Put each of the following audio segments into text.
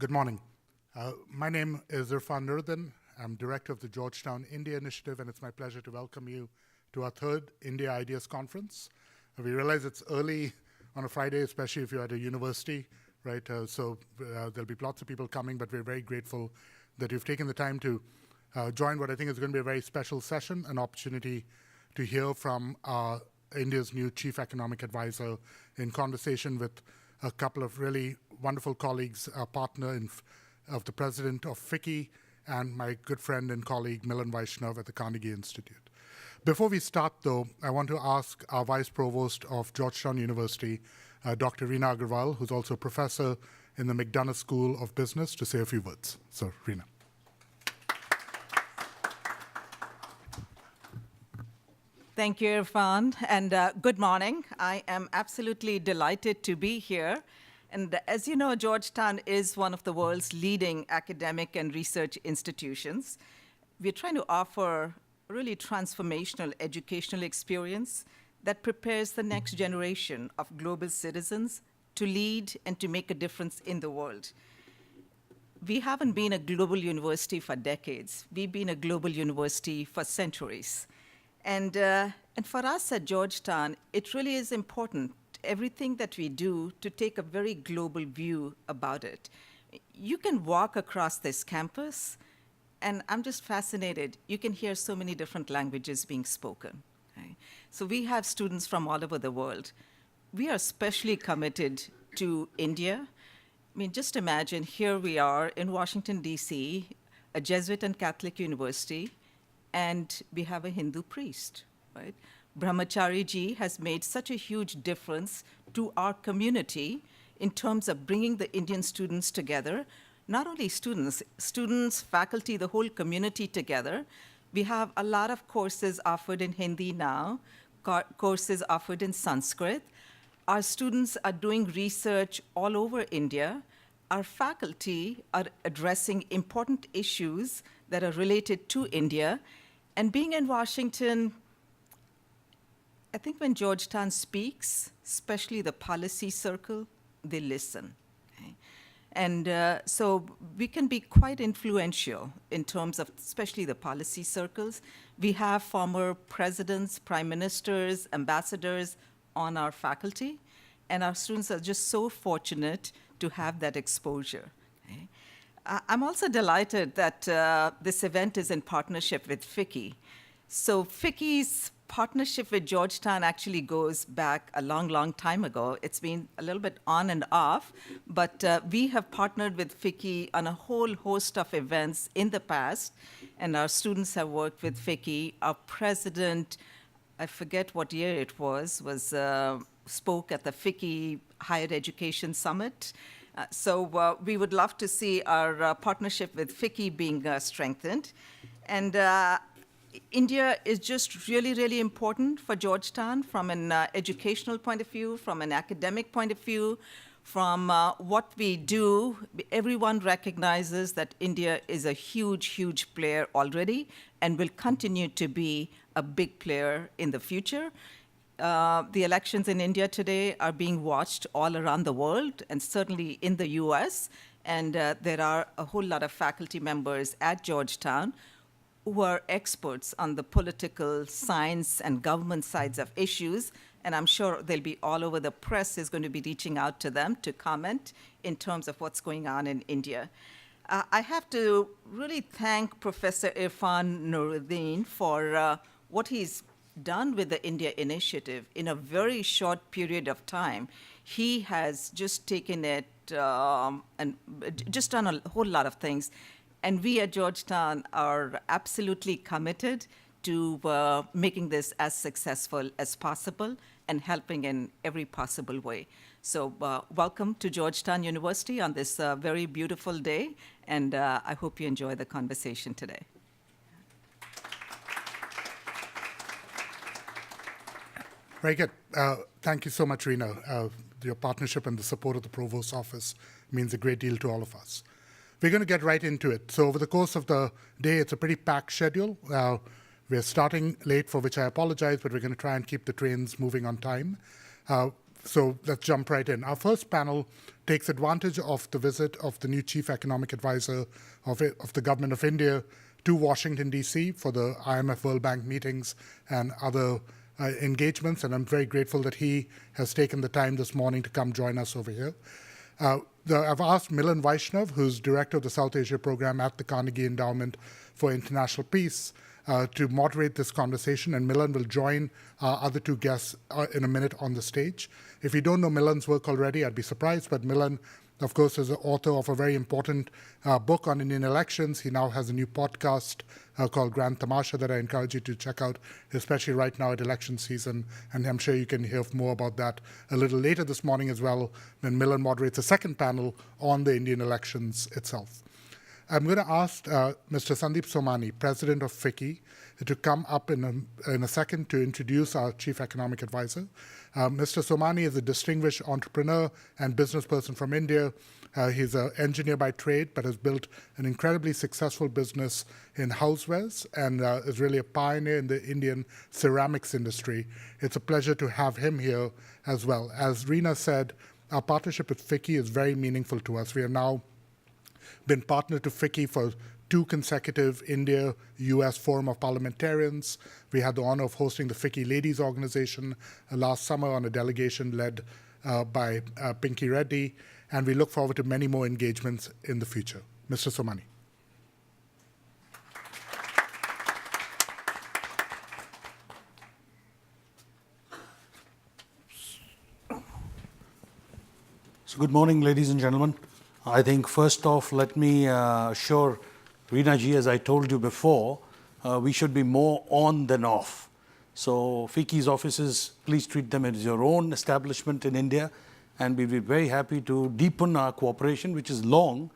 Good morning. My name is Irfan Nuruddin. I'm director of the Georgetown India Initiative, and it's my pleasure to welcome you to our third India Ideas Conference. We realize it's early on a Friday, especially if you're at a university, right? So there'll be lots of people coming, but we're very grateful that you've taken the time to join what I think is going to be a very special session, an opportunity to hear from India's new chief economic advisor in conversation with a couple of really wonderful colleagues, a partner of the president of FICCI, and my good friend and colleague Milan Vaishnav at the Carnegie Institute. Before we start, though, I want to ask our Vice Provost of Georgetown University, Dr. Reena Agarwal, who's also a professor in the McDonough School of Business, to say a few words. So, Reena. Thank you, Irfan, and good morning. I am absolutely delighted to be here. And as you know, Georgetown is one of the world's leading academic and research institutions. We're trying to offer a really transformational educational experience that prepares the next generation of global citizens to lead and to make a difference in the world. We haven't been a global university for decades. We've been a global university for centuries. And for us at Georgetown, it really is important, everything that we do, to take a very global view about it. You can walk across this campus, and I'm just fascinated. You can hear so many different languages being spoken. Okay? So we have students from all over the world. We are especially committed to India. I mean, just imagine, here we are in Washington, D.C., a Jesuit and Catholic university, and we have a Hindu priest, right? Brahmachari ji has made such a huge difference to our community in terms of bringing the Indian students together. Not only students, faculty, the whole community together. We have a lot of courses offered in Hindi now, courses offered in Sanskrit. Our students are doing research all over India. Our faculty are addressing important issues that are related to India. And being in Washington, I think when Georgetown speaks, especially the policy circle, they listen. Okay? And so we can be quite influential in terms of especially the policy circles. We have former presidents, prime ministers, ambassadors on our faculty, and our students are just so fortunate to have that exposure. Okay? I'm also delighted that this event is in partnership with FICCI. So FICCI's partnership with Georgetown actually goes back a long, long time ago. It's been a little bit on and off, but we have partnered with FICCI on a whole host of events in the past, and our students have worked with FICCI. Our president, I forget what year it was spoke at the FICCI Higher Education Summit. So we would love to see our partnership with FICCI being strengthened. And India is just really, really important for Georgetown from an educational point of view, from an academic point of view, from what we do. Everyone recognizes that India is a huge, huge player already and will continue to be a big player in the future. The elections in India today are being watched all around the world, and certainly in the US. And there are a whole lot of faculty members at Georgetown who are experts on the political science and government sides of issues. And I'm sure they'll be all over. The press is going to be reaching out to them to comment in terms of what's going on in India. I have to really thank Professor Irfan Nuruddin for what he's done with the India Initiative in a very short period of time. He has just taken it and just done a whole lot of things. And we at Georgetown are absolutely committed to making this as successful as possible and helping in every possible way. So welcome to Georgetown University on this very beautiful day, and I hope you enjoy the conversation today. Very good. Thank you so much, Reena. Your partnership and the support of the Provost's office means a great deal to all of us. We're going to get right into it. So over the course of the day, it's a pretty packed schedule. We're starting late, for which I apologize, but we're going to try and keep the trains moving on time. So let's jump right in. Our first panel takes advantage of the visit of the new Chief Economic Advisor of the Government of India to Washington, D.C. for the IMF World Bank meetings and other engagements, and I'm very grateful that he has taken the time this morning to come join us over here. I've asked Milan Vaishnav, who's Director of the South Asia Program at the Carnegie Endowment for International Peace, to moderate this conversation, and Milan will join our other two guests in a minute on the stage. If you don't know Milan's work already, I'd be surprised, but Milan, of course, is the author of a very important book on Indian elections. He now has a new podcast called Grand Tamasha that I encourage you to check out, especially right now at election season, and I'm sure you can hear more about that a little later this morning as well, when Milan moderates a second panel on the Indian elections itself. I'm going to ask Mr. Sandeep Somani, President of FICCI, to come up in a second to introduce our Chief Economic Advisor. Mr. Somani is a distinguished entrepreneur and business person from India. He's an engineer by trade, but has built an incredibly successful business in housewares and is really a pioneer in the Indian ceramics industry. It's a pleasure to have him here as well. As Reena said, our partnership with FICCI is very meaningful to us. We have now been partner to FICCI for 2 consecutive India-US Forum of Parliamentarians. We had the honor of hosting the FICCI Ladies Organization last summer on a delegation led by Pinky Reddy, and we look forward to many more engagements in the future. Mr. Somani. So good morning, ladies and gentlemen. I think first off, let me assure Reena ji, as I told you before, we should be more on than off. So FICCI's offices, please treat them as your own establishment in India, and we'll be very happy to deepen our cooperation, which is long,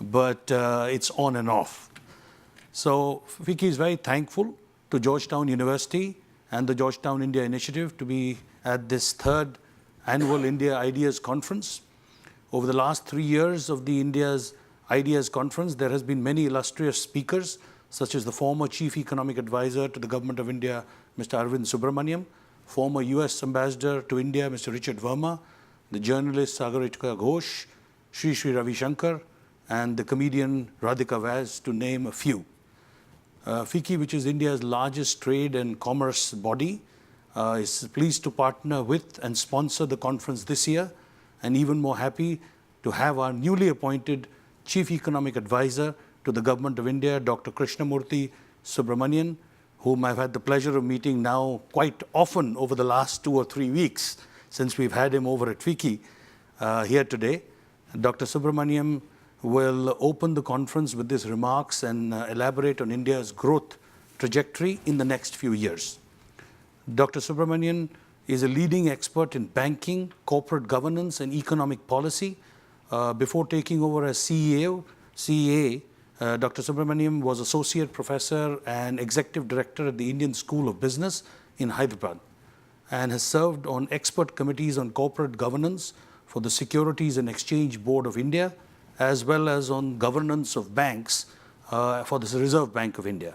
but it's on and off. So FICCI is very thankful to Georgetown University and the Georgetown India Initiative to be at this 3rd annual India Ideas Conference. Over the last 3 years of the India's Ideas Conference, there has been many illustrious speakers, such as the former Chief Economic Advisor to the Government of India, Mr. Arvind Subramanian, former US Ambassador to India, Mr. Richard Verma, the journalist Sagarika Ghosh, Sri Ravi Shankar, and the comedian Radhika Vaz, to name a few. FICCI, which is India's largest trade and commerce body, is pleased to partner with and sponsor the conference this year, and even more happy to have our newly appointed Chief Economic Advisor to the Government of India, Dr. Krishnamoorthy Subramanian, whom I've had the pleasure of meeting now quite often over the last 2 or 3 weeks since we've had him over at FICCI here today. Dr. Subramanian will open the conference with his remarks and elaborate on India's growth trajectory in the next few years. Dr. Subramanian is a leading expert in banking, corporate governance, and economic policy. Before taking over as CEA, Dr. Subramanian was Associate Professor and Executive Director at the Indian School of Business in Hyderabad, and has served on expert committees on corporate governance for the Securities and Exchange Board of India, as well as on governance of banks for the Reserve Bank of India.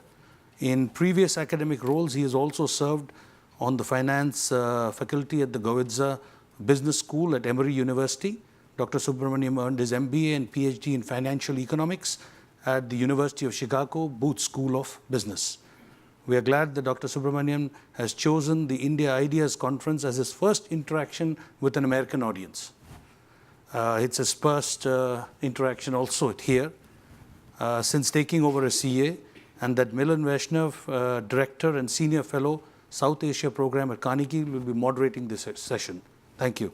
In previous academic roles, he has also served on the finance faculty at the Goethe Business School at Emory University. Dr. Subramanian earned his MBA and PhD in financial economics at the University of Chicago Booth School of Business. We are glad that Dr. Subramanian has chosen the India Ideas Conference as his first interaction with an American audience. It's his first interaction also here since taking over as CA, and that Milan Vaishnav, Director and Senior Fellow, South Asia Program at Carnegie, will be moderating this session. Thank you.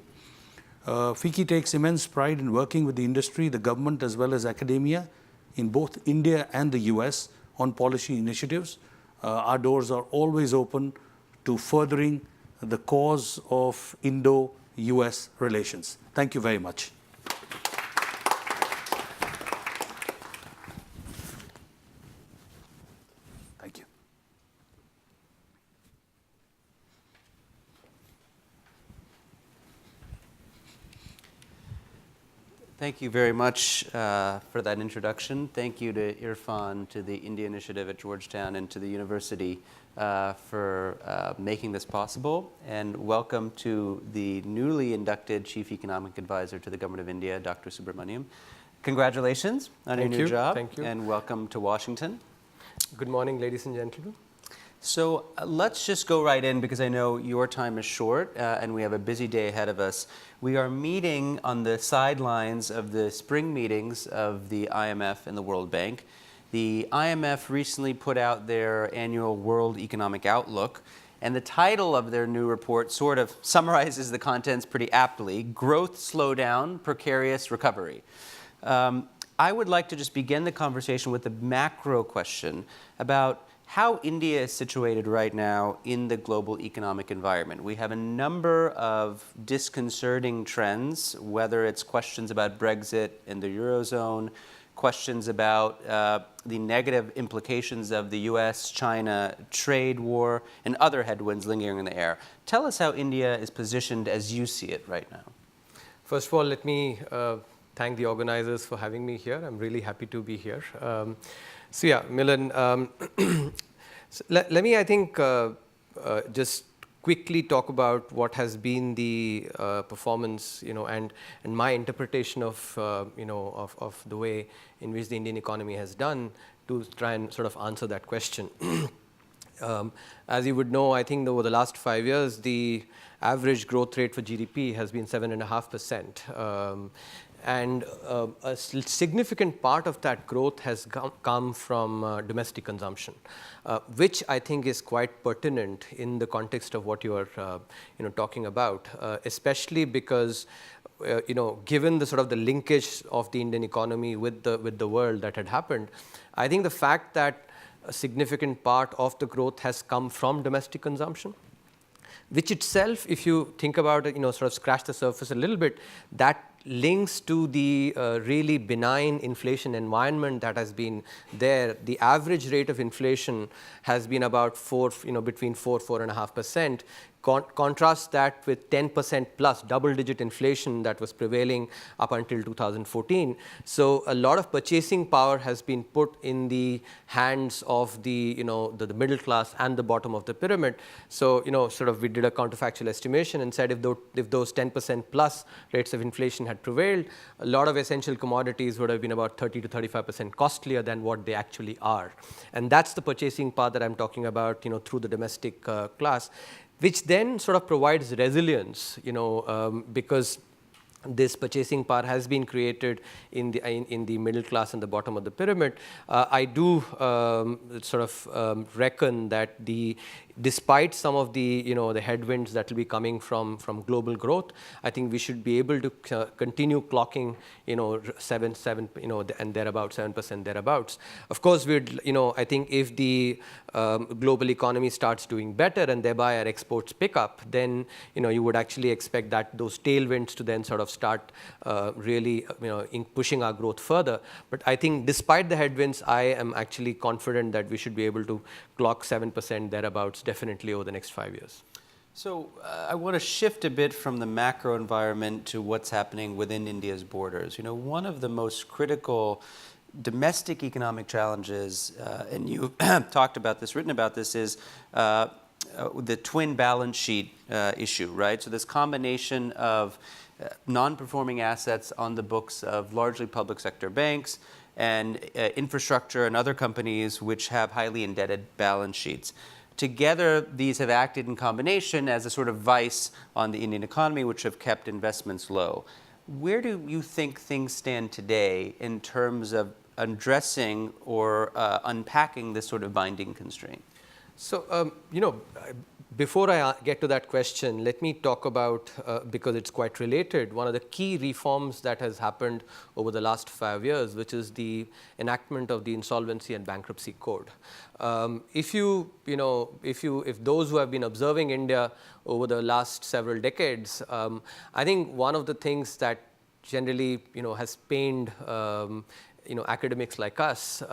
FICCI takes immense pride in working with the industry, the government, as well as academia in both India and the US on policy initiatives. Our doors are always open to furthering the cause of Indo-US relations. Thank you very much. Thank you. Thank you very much for that introduction. Thank you to Irfan, to the India Initiative at Georgetown, and to the university for making this possible. And welcome to the newly inducted Chief Economic Advisor to the Government of India, Dr. Subramanian. Congratulations on your new job. Thank you. And welcome to Washington. Good morning, ladies and gentlemen. So let's just go right in because I know your time is short and we have a busy day ahead of us. We are meeting on the sidelines of the spring meetings of the IMF and the World Bank. The IMF recently put out their annual World Economic Outlook, and the title of their new report sort of summarizes the contents pretty aptly: Growth Slowdown, Precarious Recovery. I would like to just begin the conversation with a macro question about how India is situated right now in the global economic environment. We have a number of disconcerting trends, whether it's questions about Brexit and the Eurozone, questions about the negative implications of the US-China trade war, and other headwinds lingering in the air. Tell us how India is positioned as you see it right now. First of all, let me thank the organizers for having me here. I'm really happy to be here. So yeah, Milan, so let me, I think, just quickly talk about what has been the performance, and my interpretation of, of the way in which the Indian economy has done to try and sort of answer that question. As you would know, I think over the last 5 years, the average growth rate for GDP has been 7.5%. And a significant part of that growth has come from domestic consumption, which I think is quite pertinent in the context of what you are talking about, especially because given the sort of the linkage of the Indian economy with the world that had happened, I think the fact that a significant part of the growth has come from domestic consumption, which itself, if you think about it, sort of scratch the surface a little bit, that links to the really benign inflation environment that has been there. The average rate of inflation has been about between 4.5%. Contrast that with 10% plus double-digit inflation that was prevailing up until 2014. So a lot of purchasing power has been put in the hands of the the middle class and the bottom of the pyramid. So sort of we did a counterfactual estimation and said if those 10% plus rates of inflation had prevailed, a lot of essential commodities would have been about 30 to 35% costlier than what they actually are. And that's the purchasing power that I'm talking about, through the domestic class, which then sort of provides resilience, because this purchasing power has been created in the middle class and the bottom of the pyramid. I do sort of reckon that despite some of the the headwinds that will be coming from global growth, I think we should be able to continue clocking 7 and thereabouts, 7% thereabouts. Of course, I think if the global economy starts doing better and thereby our exports pick up, then you would actually expect that those tailwinds to then sort of start really pushing our growth further. But I think despite the headwinds, I am actually confident that we should be able to clock 7% thereabouts definitely over the next 5 years. So I want to shift a bit from the macro environment to what's happening within India's borders. One of the most critical domestic economic challenges, and you talked about this, written about this, is the twin balance sheet issue, right? So this combination of non-performing assets on the books of largely public sector banks and infrastructure and other companies which have highly indebted balance sheets. Together, these have acted in combination as a sort of vice on the Indian economy, which have kept investments low. Where do you think things stand today in terms of addressing or unpacking this sort of binding constraint? So, before I get to that question, let me talk about, because it's quite related, one of the key reforms that has happened over the last 5 years, which is the enactment of the Insolvency and Bankruptcy Code. If those who have been observing India over the last several decades, I think one of the things that generally has pained academics like us,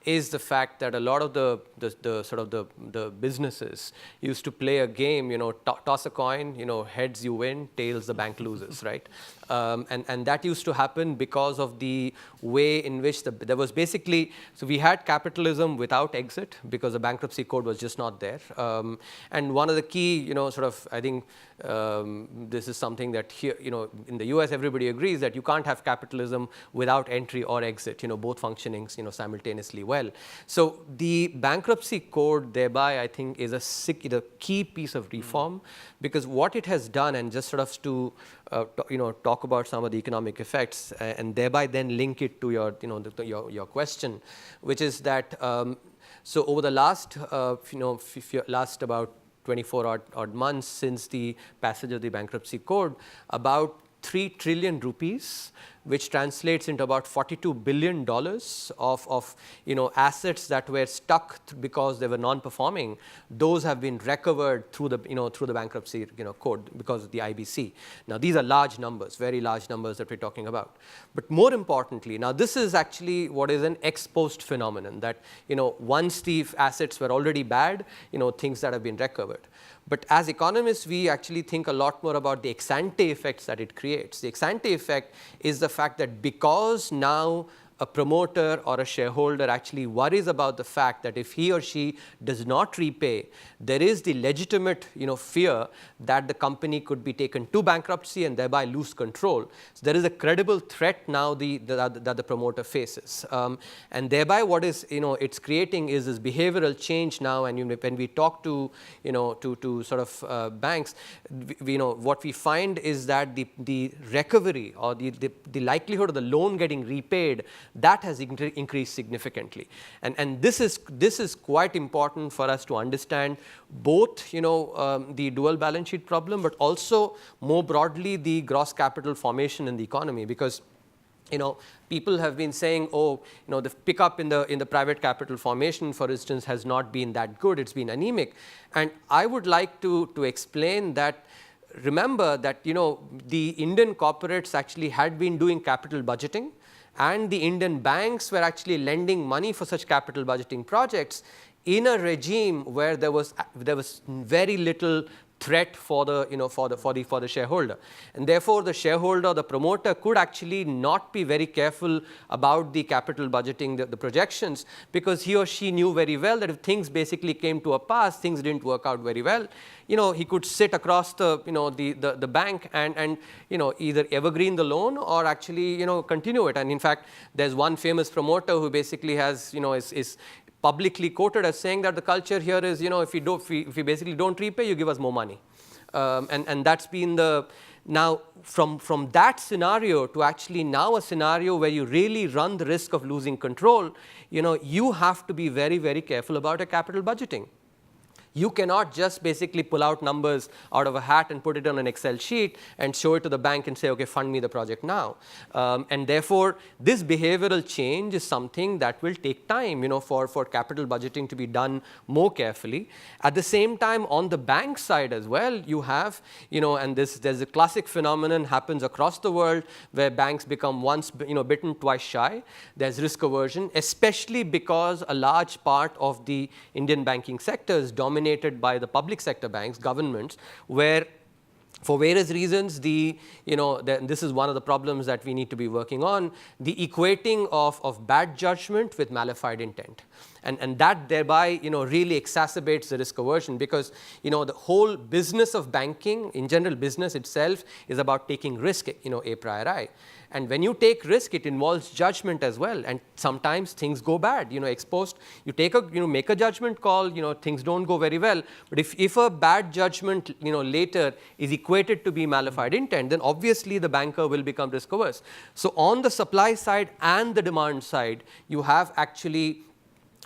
is the fact that a lot of the businesses used to play a game, toss a coin, heads you win, tails the bank loses, right? And that used to happen because of the way in which there was basically, so we had capitalism without exit because the bankruptcy code was just not there. And one of the key, I think this is something that here, in the US, everybody agrees that you can't have capitalism without entry or exit, both functioning, simultaneously well. So the bankruptcy code, thereby, I think, is a key piece of reform, because what it has done, and just sort of to talk about some of the economic effects, and thereby then link it to your question, which is that so over the last last about 24 odd months since the passage of the bankruptcy code, about 3 trillion rupees, which translates into about $42 billion of assets that were stuck because they were non-performing. Those have been recovered through the through the bankruptcy code because of the IBC. Now these are large numbers, very large numbers that we're talking about. But more importantly, now this is actually what is an ex post phenomenon, that once the assets were already bad, things that have been recovered. But as economists, we actually think a lot more about the ex ante effects that it creates. The ex ante effect is the fact that because now a promoter or a shareholder actually worries about the fact that if he or she does not repay, there is the legitimate fear that the company could be taken to bankruptcy and thereby lose control. So there is a credible threat now that the promoter faces, and thereby what is it's creating is this behavioral change now. And when we talk to to sort of banks, what we find is that the recovery or the likelihood of the loan getting repaid, that has increased significantly. And this is quite important for us to understand both the dual balance sheet problem, but also more broadly the gross capital formation in the economy, because people have been saying, the pickup in the private capital formation, for instance, has not been that good. It's been anemic. And I would like to explain that. Remember that the Indian corporates actually had been doing capital budgeting, and the Indian banks were actually lending money for such capital budgeting projects in a regime where there was very little threat for the shareholder, and therefore the shareholder, the promoter, could actually not be very careful about the capital budgeting, the projections, because he or she knew very well that if things basically came to a pass, things didn't work out very well, he could sit across the bank and either evergreen the loan or actually continue it. And in fact, there's one famous promoter who basically has is publicly quoted as saying that the culture here is, if we basically don't repay, you give us more money. And that's been now from that scenario to actually now a scenario where you really run the risk of losing control, you have to be very, very careful about your capital budgeting. You cannot just basically pull out numbers out of a hat and put it on an Excel sheet and show it to the bank and say, okay, fund me the project now. And therefore, this behavioral change is something that will take time, for capital budgeting to be done more carefully. At the same time, on the bank side as well, you have, and there's a classic phenomenon happens across the world where banks become once, bitten, twice shy. There's risk aversion, especially because a large part of the Indian banking sector is dominated by the public sector banks, governments, where for various reasons, this is one of the problems that we need to be working on, the equating of bad judgment with malified intent. And that thereby, really exacerbates the risk aversion, because, the whole business of banking, in general business itself, is about taking risk, a priori. And when you take risk, it involves judgment as well. And sometimes things go bad, exposed. You make a judgment call, things don't go very well. But if a bad judgment, later is equated to be malified intent, then obviously the banker will become risk averse. So on the supply side and the demand side, you have actually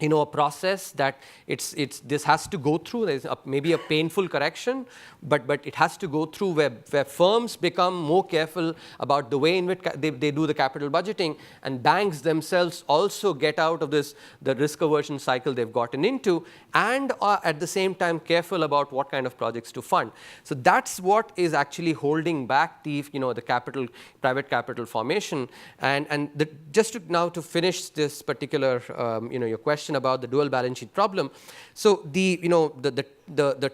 a process that this has to go through. There's maybe a painful correction, but it has to go through where firms become more careful about the way in which they do the capital budgeting, and banks themselves also get out of the risk aversion cycle they've gotten into, and are at the same time careful about what kind of projects to fund. So that's what is actually holding back the private capital formation. And just to finish this particular your question about the dual balance sheet problem. So the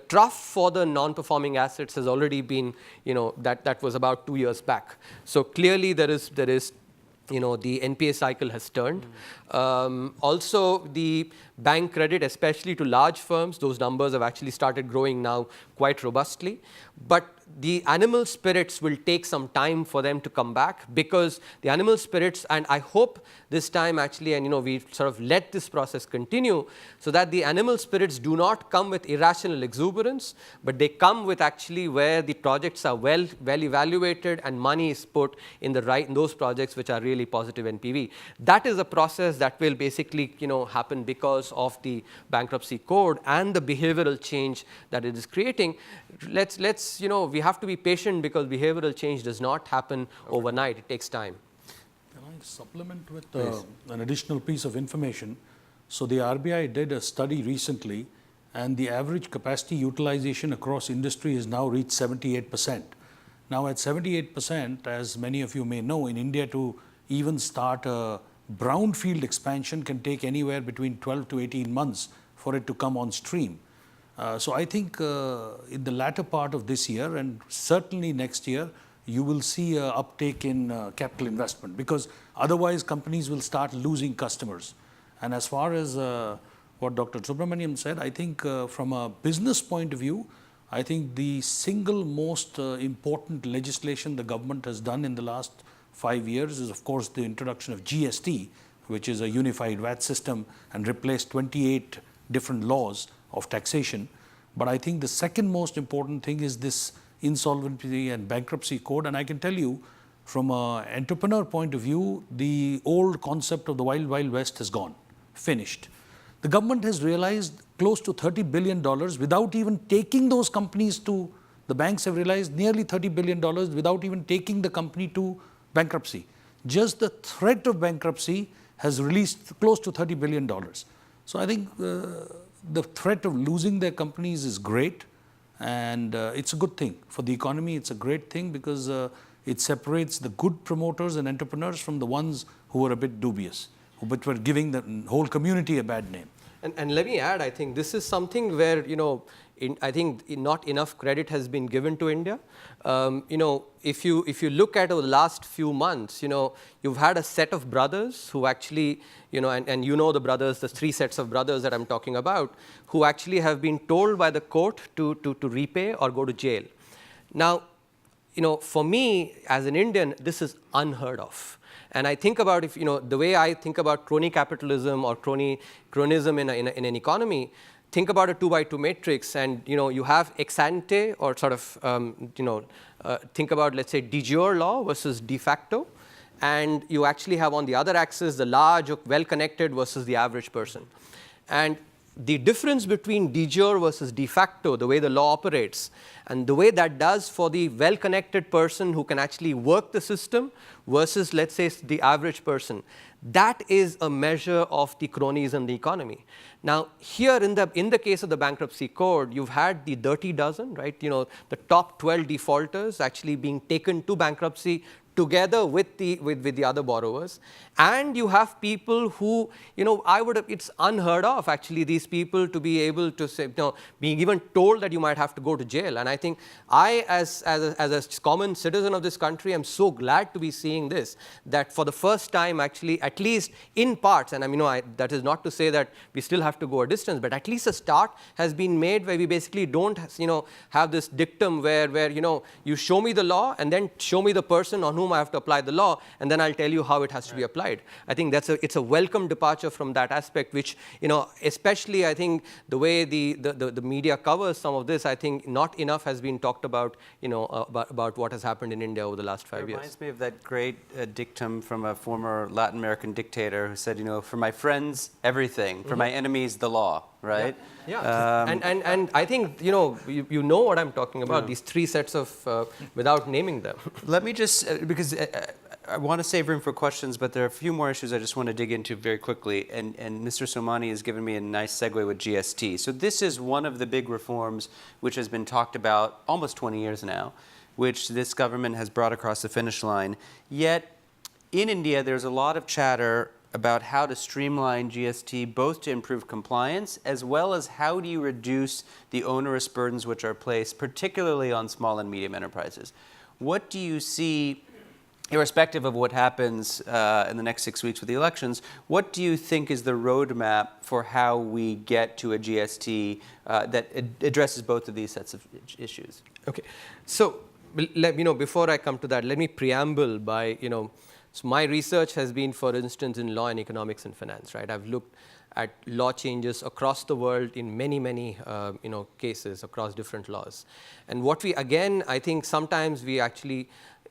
trough for the non-performing assets has already been, that was about 2 years back. So clearly there is the NPA cycle has turned. Also, the bank credit, especially to large firms, those numbers have actually started growing now quite robustly. But the animal spirits will take some time for them to come back, because the animal spirits, and I hope this time actually, and we sort of let this process continue, so that the animal spirits do not come with irrational exuberance, but they come with actually where the projects are well evaluated and money is put in those projects which are really positive NPV. That is a process that will basically happen because of the bankruptcy code and the behavioral change that it is creating. We have to be patient, because behavioral change does not happen overnight. It takes time. Can I supplement with an additional piece of information? So the RBI did a study recently, and the average capacity utilization across industry has now reached 78%. Now at 78%, as many of you may know, in India to even start a brownfield expansion can take anywhere between 12 to 18 months for it to come on stream. So I think in the latter part of this year, and certainly next year, you will see an uptake in capital investment, because otherwise companies will start losing customers. And as far as what Dr. Subramanian said, I think from a business point of view, I think the single most important legislation the government has done in the last 5 years is, of course, the introduction of GST, which is a unified VAT system, and replaced 28 different laws of taxation. But I think the second most important thing is this insolvency and bankruptcy code. And I can tell you, from an entrepreneur point of view, the old concept of the wild, wild west has gone, finished. The government has realized close to $30 billion without even taking those companies to, the banks have realized nearly $30 billion without even taking the company to bankruptcy. Just the threat of bankruptcy has released close to $30 billion. So I think the threat of losing their companies is great, and it's a good thing. For the economy, it's a great thing, because it separates the good promoters and entrepreneurs from the ones who are a bit dubious, but were giving the whole community a bad name. And let me add, I think this is something where, I think not enough credit has been given to India. If you look at over the last few months, you've had a set of brothers who actually, and the brothers, the 3 sets of brothers that I'm talking about, who actually have been told by the court to repay or go to jail. Now, for me as an Indian, this is unheard of. And I think about the way I think about crony capitalism or cronism in an economy. Think about a 2x2 matrix, and you have ex ante, or sort of think about, let's say, de jure law versus de facto, and you actually have on the other axis the large, well-connected versus the average person. And the difference between de jure versus de facto, the way the law operates, and the way that does for the well-connected person who can actually work the system versus, let's say, the average person, that is a measure of the cronies in the economy. Now, here in the case of the bankruptcy code, you've had the dirty dozen, right? The top 12 defaulters actually being taken to bankruptcy together with the other borrowers, and you have people who, it's unheard of actually, these people to be able to say, being even told that you might have to go to jail. And I think as a common citizen of this country, I'm so glad to be seeing this, that for the first time actually, at least in parts, and that is not to say that we still have to go a distance, but at least a start has been made where we basically don't have this dictum where you show me the law and then show me the person on whom whom I have to apply the law, and then I'll tell you how it has to be applied. I think it's a welcome departure from that aspect, which, especially I think the way the media covers some of this, I think not enough has been talked about, about what has happened in India over the last 5 years. It reminds me of that great dictum from a former Latin American dictator who said, for my friends, everything. For my enemies, the law, right? Yeah. And I think, you know what I'm talking about, these three sets of, without naming them. Let me just, because I want to save room for questions, but there are a few more issues I just want to dig into very quickly. And Mr. Somani has given me a nice segue with GST. So this is one of the big reforms which has been talked about almost 20 years now, which this government has brought across the finish line. Yet in India, there's a lot of chatter about how to streamline GST, both to improve compliance, as well as how do you reduce the onerous burdens which are placed, particularly on small and medium enterprises. What do you see, irrespective of what happens in the next 6 weeks with the elections, what do you think is the roadmap for how we get to a GST that addresses both of these sets of issues? Okay, so before I come to that, let me preamble by, so my research has been, for instance, in law and economics and finance, right? I've looked at law changes across the world in many, many, cases across different laws. And what I think sometimes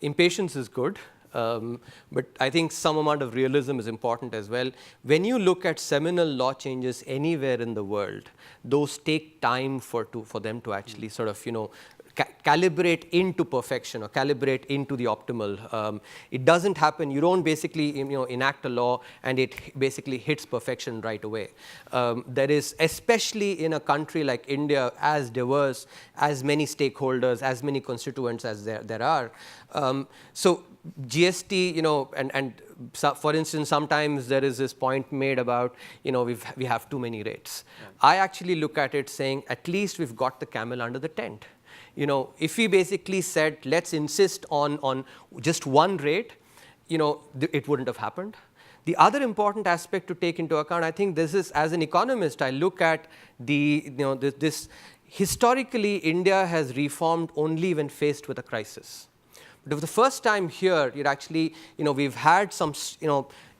impatience is good, but I think some amount of realism is important as well. When you look at seminal law changes anywhere in the world, those take time for them to actually sort of, calibrate into perfection or calibrate into the optimal. It doesn't happen. You don't basically enact a law and it basically hits perfection right away. There is, especially in a country like India, as diverse, as many stakeholders, as many constituents as there are. So GST, so for instance, sometimes there is this point made about, we have too many rates. Yeah. I actually look at it saying, at least we've got the camel under the tent. If we basically said, let's insist on just one rate, it wouldn't have happened. The other important aspect to take into account, I think this is, as an economist, I look at this historically, India has reformed only when faced with a crisis. But for the first time here, we've had some,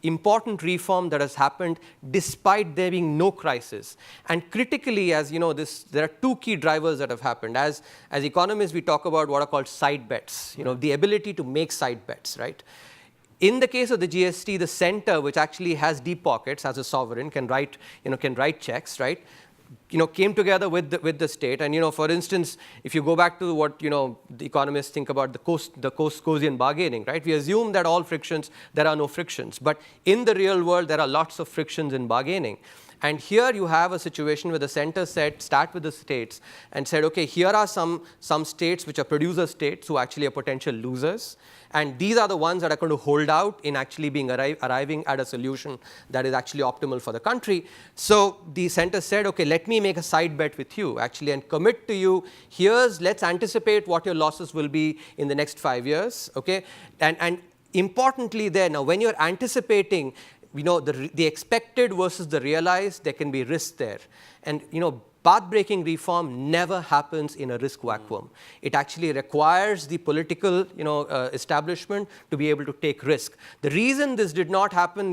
important reform that has happened despite there being no crisis. And critically, as there are two key drivers that have happened. As economists, we talk about what are called side bets, the ability to make side bets, right? In the case of the GST, the center, which actually has deep pockets as a sovereign, can write checks, right? Came together with the state. And, for instance, if you go back to what, the economists think about the Caucasian bargaining, right? We assume that all frictions, there are no frictions. But in the real world, there are lots of frictions in bargaining. And here you have a situation where the center said, start with the states, and said, okay, here are some states which are producer states who actually are potential losers. And these are the ones that are going to hold out in actually arriving at a solution that is actually optimal for the country. So the center said, okay, let me make a side bet with you actually and commit to you. Let's anticipate what your losses will be in the next 5 years. Okay, and importantly there, now when you're anticipating, the expected versus the realized, there can be risk there. And, path-breaking reform never happens in a risk vacuum. It actually requires the political, establishment to be able to take risk. The reason this did not happen,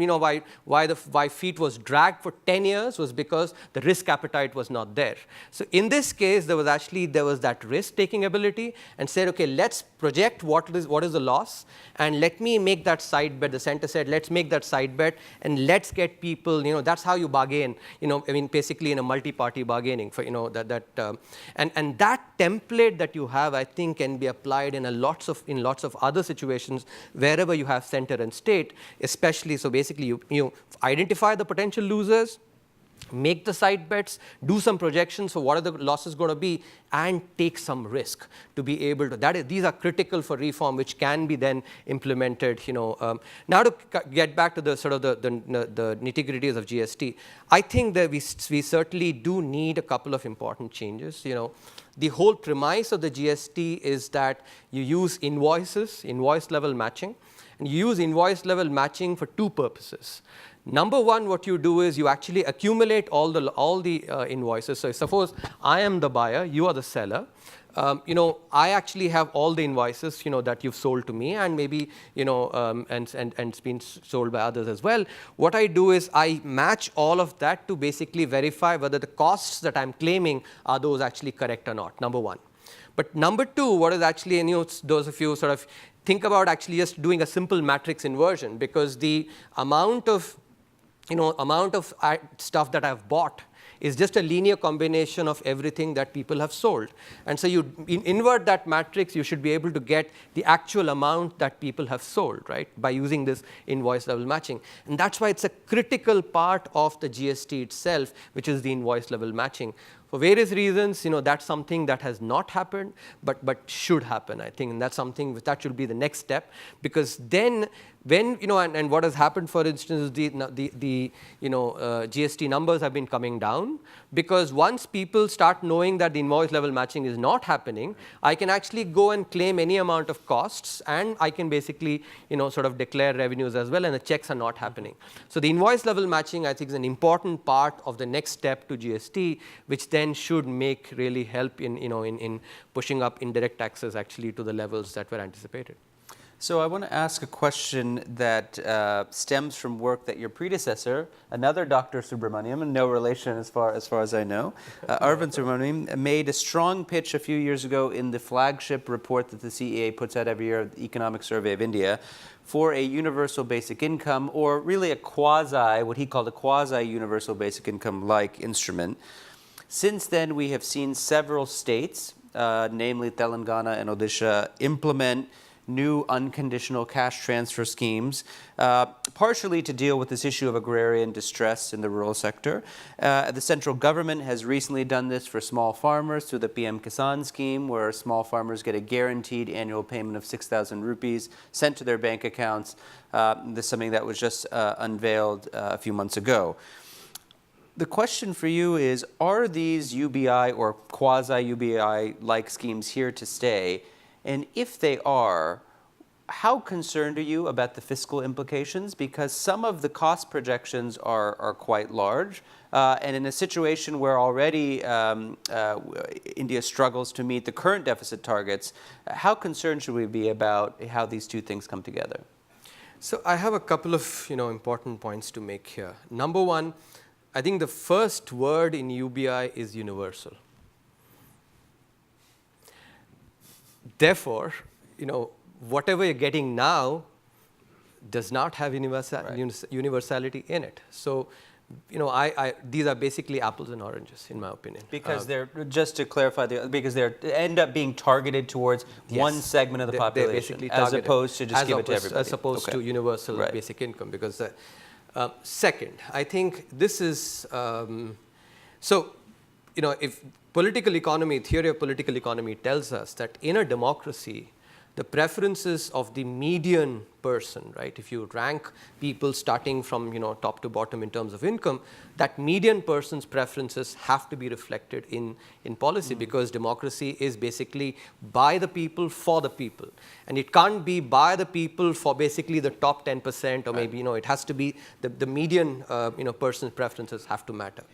why feet was dragged for 10 years was because the risk appetite was not there. So in this case, there was that risk-taking ability, and said, okay, let's project what is the loss, and let me make that side bet. The center said, let's make that side bet, and let's get people. That's how you bargain. Basically in a multi-party bargaining. For and that template that you have, I think, can be applied in lots of other situations wherever you have center and state, especially. So basically, you identify the potential losers, make the side bets, do some projections for what are the losses going to be, and take some risk to be able to. These are critical for reform, which can be then implemented. Now to get back to the sort of the nitty-gritties of GST, I think that we certainly do need a couple of important changes. The whole premise of the GST is that you use invoice level matching, and you use invoice level matching for two purposes. Number one, what you do is you actually accumulate all the invoices. So suppose I am the buyer, you are the seller. I actually have all the invoices, that you've sold to me, and maybe, and it's been sold by others as well. What I do is I match all of that to basically verify whether the costs that I'm claiming are those actually correct or not, number one. But number two, what is actually, and those of you sort of think about actually just doing a simple matrix inversion, because the amount of stuff that I've bought is just a linear combination of everything that people have sold. And so you invert that matrix, you should be able to get the actual amount that people have sold, right, by using this invoice level matching. And that's why it's a critical part of the GST itself, which is the invoice level matching. For various reasons, that's something that has not happened, but should happen, I think. And that's something that should be the next step, because then when, and what has happened, for instance, is the GST numbers have been coming down, because once people start knowing that the invoice level matching is not happening, I can actually go and claim any amount of costs, and I can basically, sort of declare revenues as well, and the checks are not happening. So the invoice level matching, I think, is an important part of the next step to GST, which then should really help in pushing up indirect taxes actually to the levels that were anticipated. So I want to ask a question that stems from work that your predecessor, another Dr. Subramanian, and no relation as far as I know, Arvind Subramanian, made a strong pitch a few years ago in the flagship report that the CEA puts out every year, the Economic Survey of India, for a universal basic income, or really what he called a quasi-universal basic income-like instrument. Since then, we have seen several states, namely Telangana and Odisha, implement new unconditional cash transfer schemes, partially to deal with this issue of agrarian distress in the rural sector. The central government has recently done this for small farmers through the PM Kisan scheme, where small farmers get a guaranteed annual payment of 6,000 rupees sent to their bank accounts. This is something that was just unveiled a few months ago. The question for you is, are these UBI or quasi-UBI-like schemes here to stay? And if they are, how concerned are you about the fiscal implications? Because some of the cost projections are quite large. And in a situation where already India struggles to meet the current deficit targets, how concerned should we be about how these two things come together? So I have a couple of important points to make here. Number one, I think the first word in UBI is universal. Therefore, whatever you're getting now does not have universality in it. So, these are basically apples and oranges, in my opinion. Because they're, just to clarify, because they end up being targeted towards one segment of the population, as opposed to just give it to everybody. As opposed to universal basic income. Because second, I think this is, if political economy, theory of political economy tells us that in a democracy, the preferences of the median person, right? If you rank people starting from top to bottom in terms of income, that median person's preferences have to be reflected in policy, because democracy is basically by the people for the people, and it can't be by the people for basically the top 10%, or maybe it has to be the median person's preferences have to matter.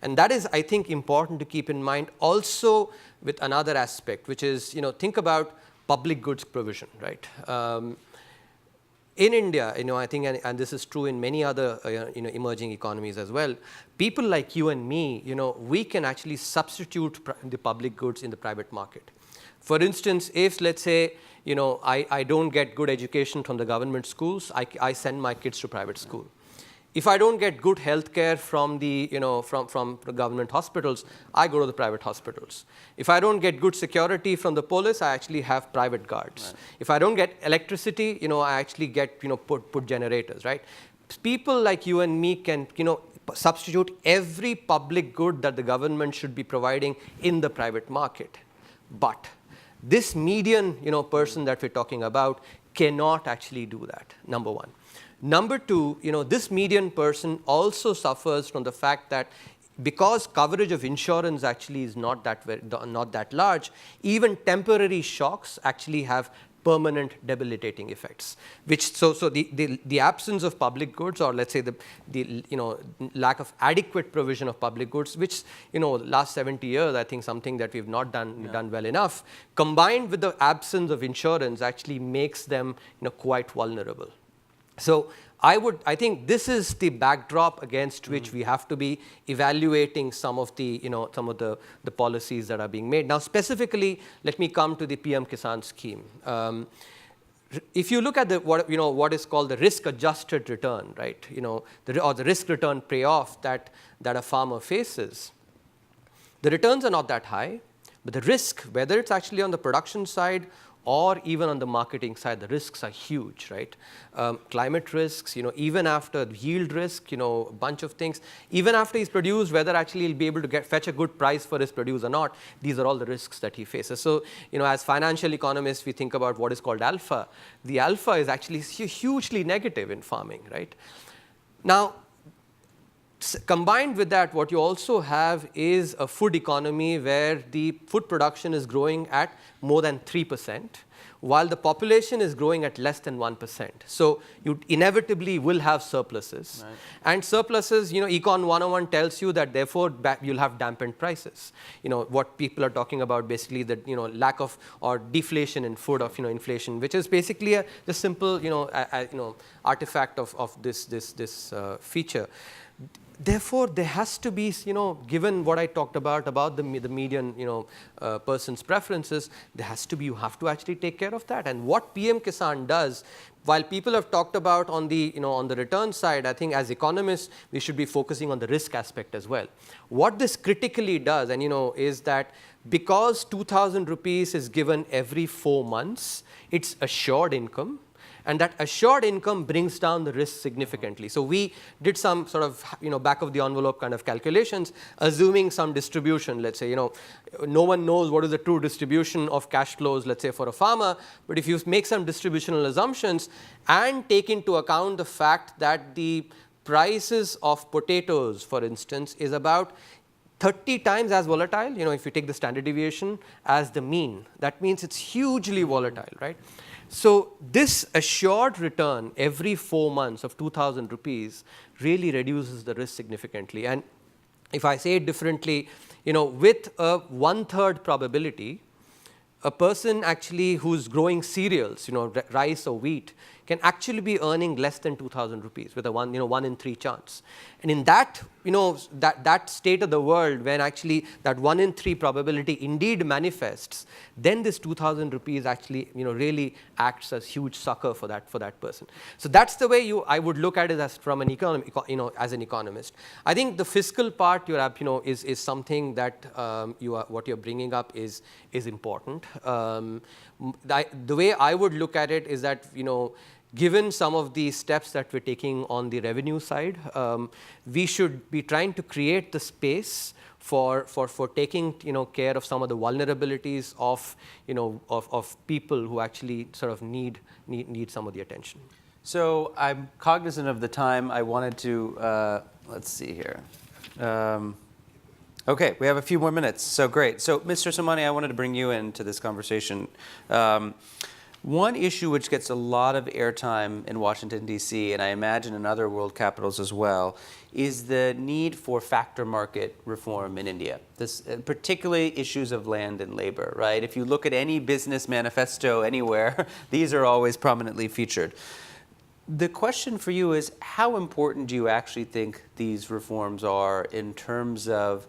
And that is, I think, important to keep in mind also with another aspect, which is, think about public goods provision, right? In India, I think, and this is true in many other, emerging economies as well, people like you and me, we can actually substitute the public goods in the private market. For instance, if, let's say, I don't get good education from the government schools, I send my kids to private school. If I don't get good health care from the, from the government hospitals, I go to the private hospitals. If I don't get good security from the police, I actually have private guards. Right. If I don't get electricity, I actually get, put generators, right? People like you and me can, substitute every public good that the government should be providing in the private market. But this median, person that we're talking about cannot actually do that, number one. Number two, this median person also suffers from the fact that because coverage of insurance actually is not that large, even temporary shocks actually have permanent debilitating effects. Which so the absence of public goods, or let's say the lack of adequate provision of public goods, which last 70 years I think something that we've not done well enough, combined with the absence of insurance, actually makes them quite vulnerable. So I think this is the backdrop against which we have to be evaluating some of the policies that are being made. Now, specifically, let me come to the PM Kisan scheme. If you look at what is called the risk-adjusted return, right? Or the risk-return payoff that a farmer faces, the returns are not that high, but the risk, whether it's actually on the production side or even on the marketing side, the risks are huge, right? Climate risks, even after yield risk, a bunch of things. Even after he's produced, whether actually he'll be able to fetch a good price for his produce or not, these are all the risks that he faces. So, as financial economists, we think about what is called alpha. The alpha is actually hugely negative in farming, right? Now, combined with that, what you also have is a food economy where the food production is growing at more than 3%, while the population is growing at less than 1%. So you inevitably will have surpluses. Right. And surpluses, Econ 101 tells you that therefore you'll have dampened prices. What people are talking about basically the lack of or deflation in food of inflation, which is basically a simple artifact of this feature. Therefore, there has to be, given what I talked about the median, person's preferences, you have to actually take care of that. And what PM Kisan does, while people have talked about on the return side, I think as economists, we should be focusing on the risk aspect as well. What this critically does, and is that because 2,000 rupees is given every 4 months, it's assured income. And that assured income brings down the risk significantly. So we did some sort of, back of the envelope kind of calculations, assuming some distribution. Let's say, no one knows what is the true distribution of cash flows, let's say, for a farmer. But if you make some distributional assumptions and take into account the fact that the prices of potatoes, for instance, is about 30 times as volatile, if you take the standard deviation as the mean, that means it's hugely volatile, right? So this assured return every 4 months of 2,000 rupees really reduces the risk significantly. And if I say it differently, with a 1/3 probability, a person actually who's growing cereals, rice or wheat, can actually be earning less than 2,000 rupees with a 1 in 3 chance. And in that, that state of the world, when actually that 1 in 3 probability indeed manifests, then this 2,000 rupees actually, really acts as huge succor for that person. So that's the way I would look at it as from an as an economist. I think the fiscal part, is something that what you're bringing up is important. The way I would look at it is that, given some of the steps that we're taking on the revenue side, we should be trying to create the space for taking care of some of the vulnerabilities of people who actually sort of need some of the attention. So I'm cognizant of the time. I wanted to let's see here. Okay, we have a few more minutes. So great. So Mr. Subramanian, I wanted to bring you into this conversation. One issue which gets a lot of airtime in Washington, D.C., and I imagine in other world capitals as well, is the need for factor market reform in India. This, particularly issues of land and labor, right? If you look at any business manifesto anywhere, these are always prominently featured. The question for you is, how important do you actually think these reforms are in terms of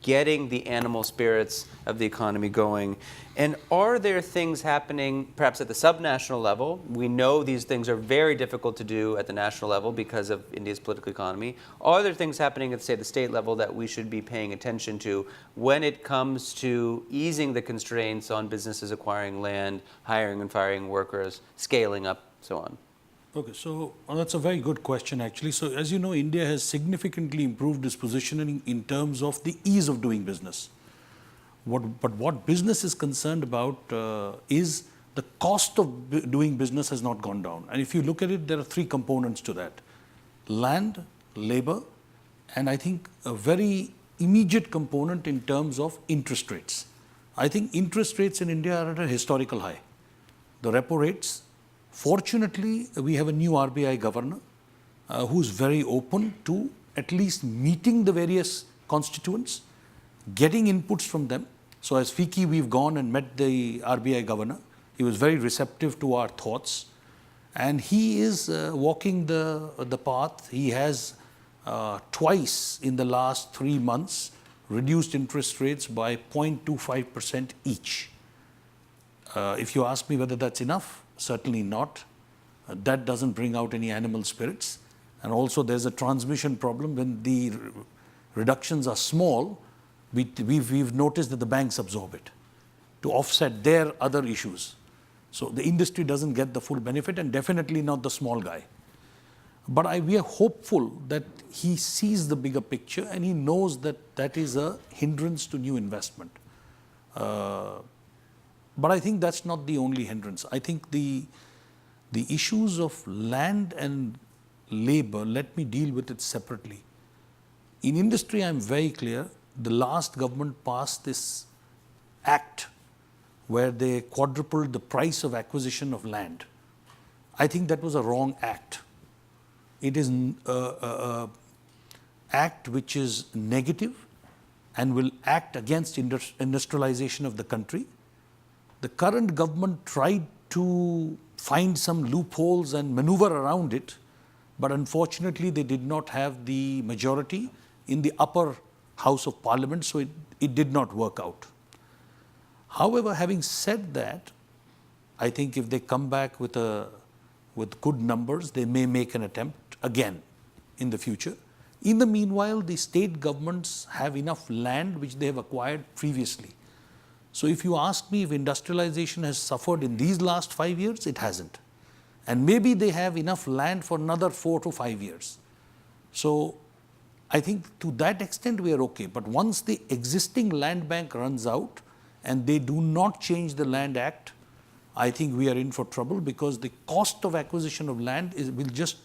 getting the animal spirits of the economy going? And are there things happening perhaps at the subnational level? We know these things are very difficult to do at the national level because of India's political economy. Are there things happening at, say, the state level that we should be paying attention to when it comes to easing the constraints on businesses acquiring land, hiring and firing workers, scaling up, so on? Okay, so that's a very good question, actually. So as you know, India has significantly improved its positioning in terms of the ease of doing business. But what business is concerned about is the cost of doing business has not gone down. And if you look at it, there are 3 components to that: land, labor, and I think a very immediate component in terms of interest rates. I think interest rates in India are at a historical high. the repo rates. Fortunately, we have a new RBI governor who's very open to at least meeting the various constituents, getting inputs from them. So as FICCI, we've gone and met the RBI governor. He was very receptive to our thoughts. And he is walking the path. He has twice in the last 3 months reduced interest rates by 0.25% each. If you ask me whether that's enough, certainly not. That doesn't bring out any animal spirits. And also there's a transmission problem. When the reductions are small, we've noticed that the banks absorb it to offset their other issues. So the industry doesn't get the full benefit, and definitely not the small guy. But we are hopeful that he sees the bigger picture and he knows that that is a hindrance to new investment. But I think that's not the only hindrance. I think the issues of land and labor, let me deal with it separately. In industry, I'm very clear. The last government passed this act where they quadrupled the price of acquisition of land. I think that was a wrong act. It is an act which is negative and will act against industrialization of the country. The current government tried to find some loopholes and maneuver around it, but unfortunately they did not have the majority in the upper house of parliament, so it did not work out. However, having said that, I think if they come back with good numbers, they may make an attempt again in the future. In the meanwhile, the state governments have enough land which they have acquired previously. So if you ask me if industrialization has suffered in these last 5 years, it hasn't. And maybe they have enough land for another 4 to 5 years. So I think to that extent we are okay. But once the existing land bank runs out and they do not change the Land Act, I think we are in for trouble, because the cost of acquisition of land will just,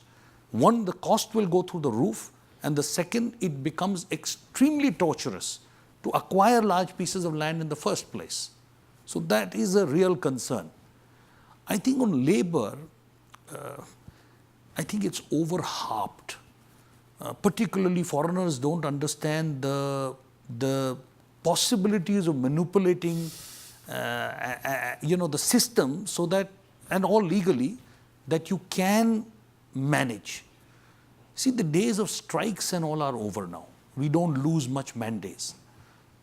one, the cost will go through the roof, and the second, it becomes extremely torturous to acquire large pieces of land in the first place. So that is a real concern. I think on labor, I think it's overharped. Particularly foreigners don't understand the possibilities of manipulating the system so that, and all legally, that you can manage. See, the days of strikes and all are over now. We don't lose much man days.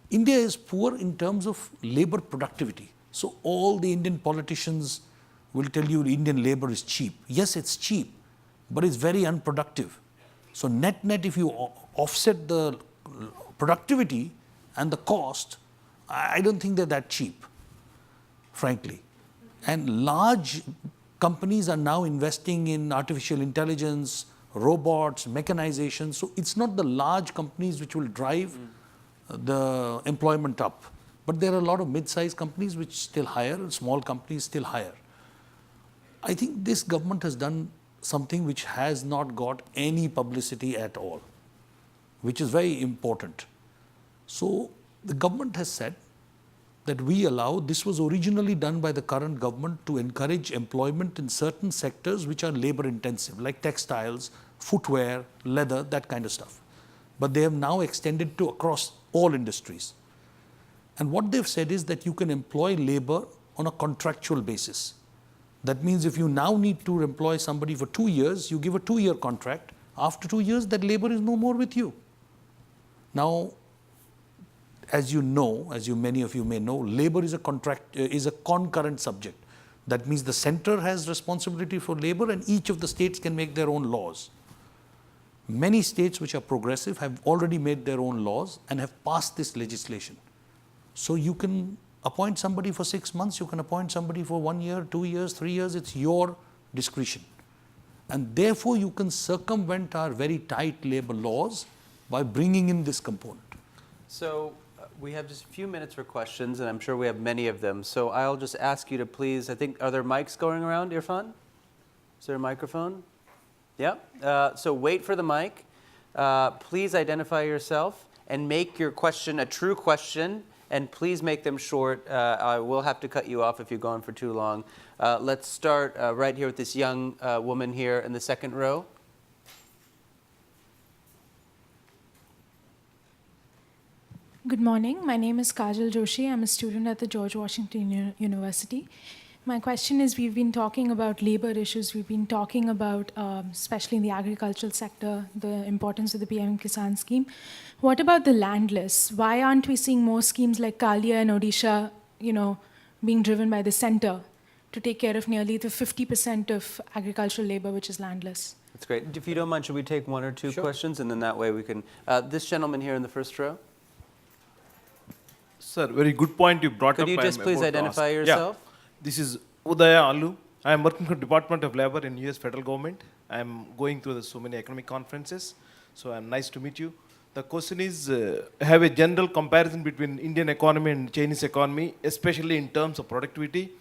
India is poor in terms of labor productivity. So all the Indian politicians will tell you Indian labor is cheap. Yes, it's cheap, but it's very unproductive. So net, if you offset the productivity and the cost, I don't think they're that cheap, frankly. And large companies are now investing in artificial intelligence, robots, mechanization. So it's not the large companies which will drive the employment up. But there are a lot of mid-sized companies which still hire, small companies still hire. I think this government has done something which has not got any publicity at all, which is very important. So the government has said that we allow, this was originally done by the current government to encourage employment in certain sectors which are labor intensive, like textiles, footwear, leather, that kind of stuff. But they have now extended to across all industries. And what they've said is that you can employ labor on a contractual basis. That means if you now need to employ somebody for 2 years, you give a 2-year contract. After 2 years, that labor is no more with you. Now, as you know, many of you may know, labor is a concurrent subject. That means the center has responsibility for labor and each of the states can make their own laws. Many states which are progressive have already made their own laws and have passed this legislation. So you can appoint somebody for 6 months, you can appoint somebody for 1 year, 2 years, 3 years, it's your discretion. And therefore you can circumvent our very tight labor laws by bringing in this component. So we have just a few minutes for questions, and I'm sure we have many of them. So I'll just ask you to please, are there mics going around, Irfan? Is there a microphone? Yeah. So wait for the mic. Please identify yourself and make your question a true question and please make them short. I will have to cut you off if you go on for too long. Let's start right here with this young woman here in the second row. Good morning. My name is Kajal Joshi. I'm a student at the George Washington University. My question is, we've been talking about labor issues. We've been talking about, especially in the agricultural sector, the importance of the PM Kisan scheme. What about the landless? Why aren't we seeing more schemes like Kalia and Odisha, being driven by the center to take care of nearly the 50% of agricultural labor, which is landless? That's great. If you don't mind, should we take one or two questions, and then that way we can. This gentleman here in the first row. Sir, very good point you brought up. Could you just please identify yourself? Yeah. This is Udaya Allu. I am working for Department of Labor in US federal government. I am going through so many economic conferences. So I'm nice to meet you. The question is, have a general comparison between Indian economy and Chinese economy, especially in terms of productivity.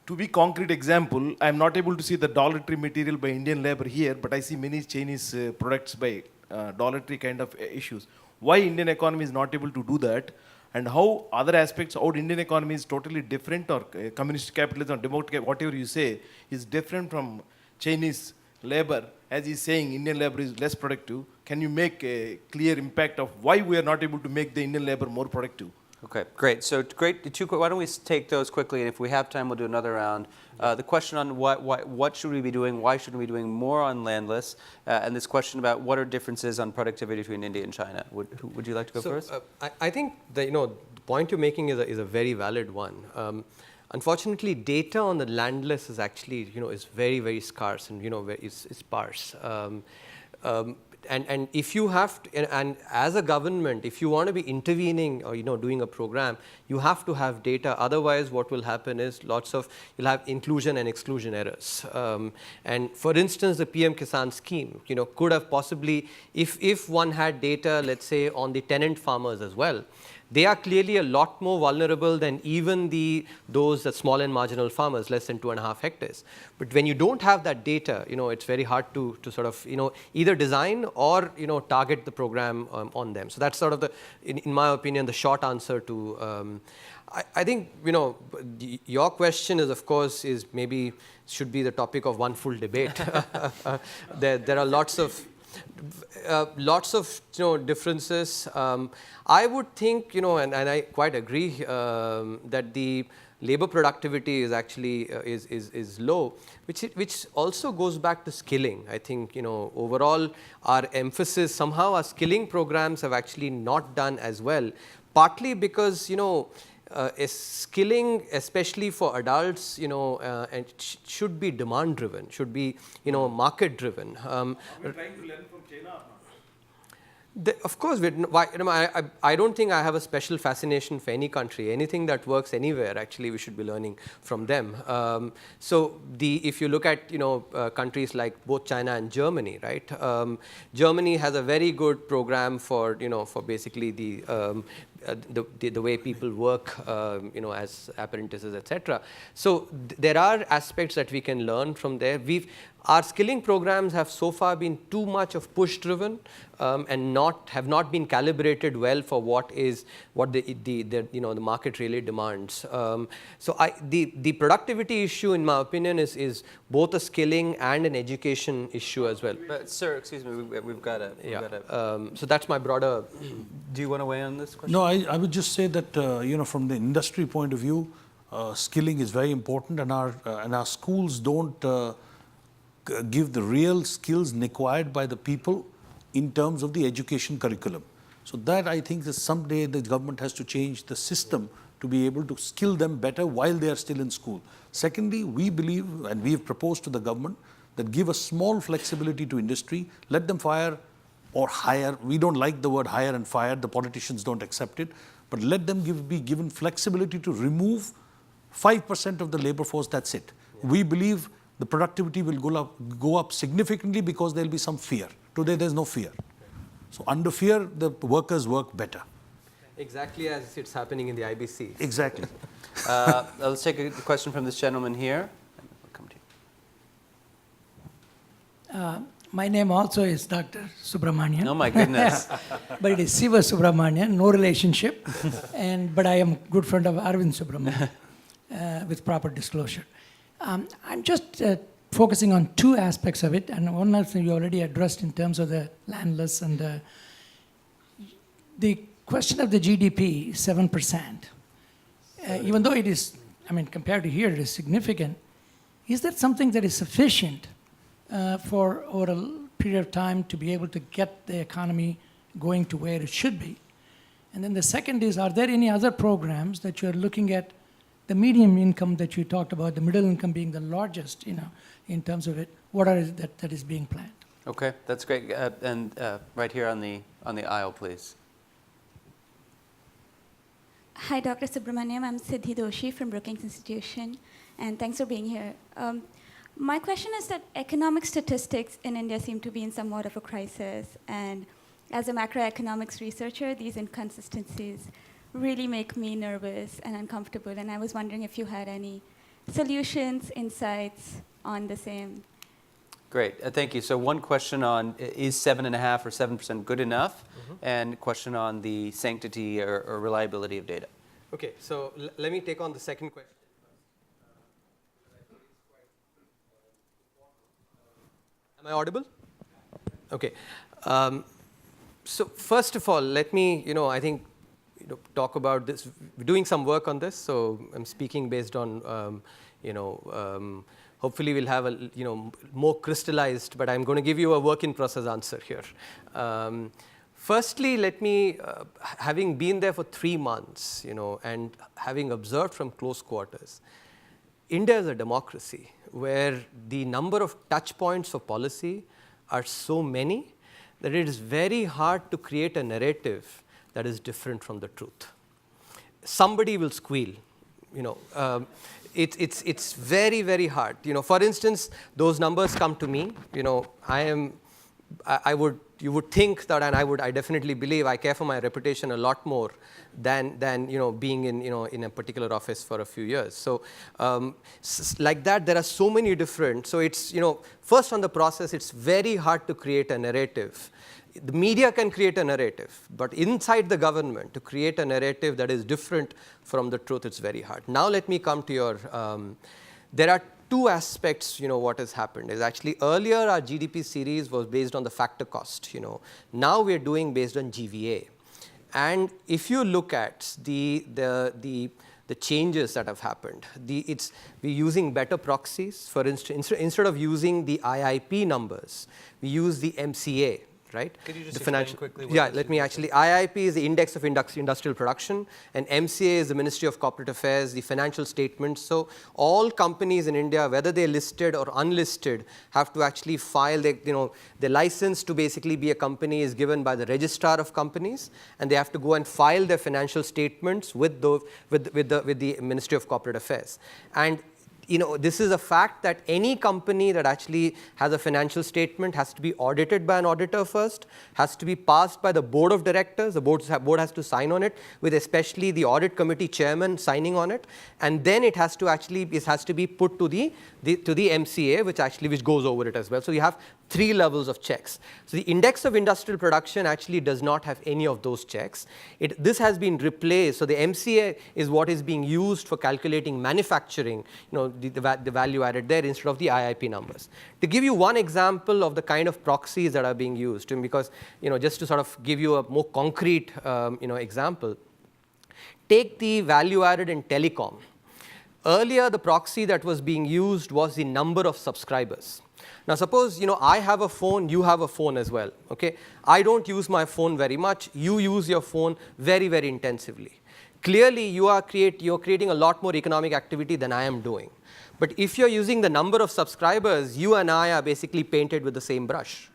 To be concrete example, I am not able to see the dollar-tree material by Indian labor here, but I see many Chinese products by dollar-tree kind of issues. Why Indian economy is not able to do that? And how other aspects, how the Indian economy is totally different, or communist capitalism, or democratic, whatever you say, is different from Chinese labor. As he's saying, Indian labor is less productive. Can you make a clear impact of why we are not able to make the Indian labor more productive? Okay, great. So great. Why don't we take those quickly, and if we have time, we'll do another round. The question on what should we be doing, why shouldn't we be doing more on landless, and this question about what are differences on productivity between India and China. Would you like to go first? I think the point you're making is a very valid one. Unfortunately, data on the landless is actually is very, very scarce and is sparse. And if you have to, and as a government, if you want to be intervening or doing a program, you have to have data. Otherwise, what will happen is you'll have inclusion and exclusion errors. And for instance, the PM Kisan scheme, could have possibly, if one had data, let's say, on the tenant farmers as well, they are clearly a lot more vulnerable than even those small and marginal farmers, less than 2.5 hectares. But when you don't have that data, it's very hard to sort of either design or target the program on them. So that's sort of in my opinion, the short answer to. I think your question is, of course, maybe should be the topic of one full debate. There are lots of differences. I would think, and I quite agree that the labor productivity is actually is low, which also goes back to skilling. I think overall our emphasis, somehow our skilling programs have actually not done as well, partly because skilling, especially for adults, and should be demand driven, should be market driven. Are we trying to learn from China or not? Of course, I don't think I have a special fascination for any country. Anything that works anywhere, actually, we should be learning from them. So if you look at countries like both China and Germany, right? Germany has a very good program for for basically the way people work, as apprentices, etc. So there are aspects that we can learn from there. Our skilling programs have so far been too much of push driven and have not been calibrated well for what the market really demands. So the productivity issue, in my opinion, is both a skilling and an education issue as well. But sir, excuse me, we've got to. So that's my broader. Do you want to weigh in on this question? No, I would just say that from the industry point of view, skilling is very important, and our schools don't give the real skills required by the people in terms of the education curriculum. So that, I think, is someday the government has to change the system to be able to skill them better while they are still in school. Secondly, we believe, and we have proposed to the government, that give a small flexibility to industry, let them fire or hire. We don't like the word hire and fire, the politicians don't accept it, but let them be given flexibility to remove 5% of the labor force, that's it. Yeah. We believe the productivity will go up significantly because there will be some fear. Today there's no fear. So under fear, the workers work better. Exactly as it's happening in the IBC. Exactly. Let's take a question from this gentleman here. I'll come to you. My name also is Dr. Subramanian. Oh my goodness. But it is Siva Subramanian, no relationship. But I am a good friend of Arvind Subramanian, with proper disclosure. I'm just focusing on two aspects of it, and one else you already addressed in terms of the landless and the question of the GDP, 7%. Even though it is, compared to here, it is significant. Is that something that is sufficient for over a period of time to be able to get the economy going to where it should be? And then the second is, are there any other programs that you're looking at, the medium income that you talked about, the middle income being the largest, in terms of it, what are that is being planned? Okay, that's great. And right here on the aisle, please. Hi, Dr. Subramanian. I'm Siddhi Doshi from Brookings Institution, and thanks for being here. My question is that economic statistics in India seem to be in somewhat of a crisis, and as a macroeconomics researcher, these inconsistencies really make me nervous and uncomfortable, and I was wondering if you had any solutions, insights on the same. Great, thank you. So one question on, is 7.5 or 7% good enough? And question on the sanctity or reliability of data. Okay, so let me take on the second question. Am I audible? Okay. So first of all, let me, talk about this. We're doing some work on this, so I'm speaking based on, hopefully we'll have a, more crystallized, but I'm going to give you a work in process answer here. Firstly, let me, having been there for 3 months, and having observed from close quarters, India is a democracy where the number of touch points for policy are so many that it is very hard to create a narrative that is different from the truth. Somebody will squeal, it's very, very hard. For instance, those numbers come to me. You would think that, and I definitely believe I care for my reputation a lot more than being in a particular office for a few years. So like that, there are so many different. So it's first on the process, it's very hard to create a narrative. The media can create a narrative, but inside the government, to create a narrative that is different from the truth, it's very hard. Now let me come to your, there are two aspects, what has happened is actually earlier our GDP series was based on the factor cost, Now we're doing based on GVA. And if you look at the changes that have happened, we're using better proxies. For instance, instead of using the IIP numbers, we use the MCA. Right? Could you just explain quickly what Yeah, let me actually. IIP is the Index of Industrial Production, and MCA is the Ministry of Corporate Affairs, the financial statements. So all companies in India, whether they're listed or unlisted, have to actually file their license to basically be a company is given by the registrar of companies, and they have to go and file their financial statements with the Ministry of Corporate Affairs. And this is a fact that any company that actually has a financial statement has to be audited by an auditor first, has to be passed by the board of directors. The board has to sign on it, with especially the audit committee chairman signing on it, and then it has to be put to the MCA, which goes over it as well. So you have 3 levels of checks. So the Index of Industrial Production actually does not have any of those checks. This has been replaced. So the MCA is what is being used for calculating manufacturing, the value added there instead of the IIP numbers. To give you one example of the kind of proxies that are being used, and because, just to sort of give you a more concrete, example, take the value added in telecom. Earlier, the proxy that was being used was the number of subscribers. Now, suppose, I have a phone, you have a phone as well, okay? I don't use my phone very much. You use your phone very, very intensively. Clearly, you're creating a lot more economic activity than I am doing. But if you're using the number of subscribers, you and I are basically painted with the same brush.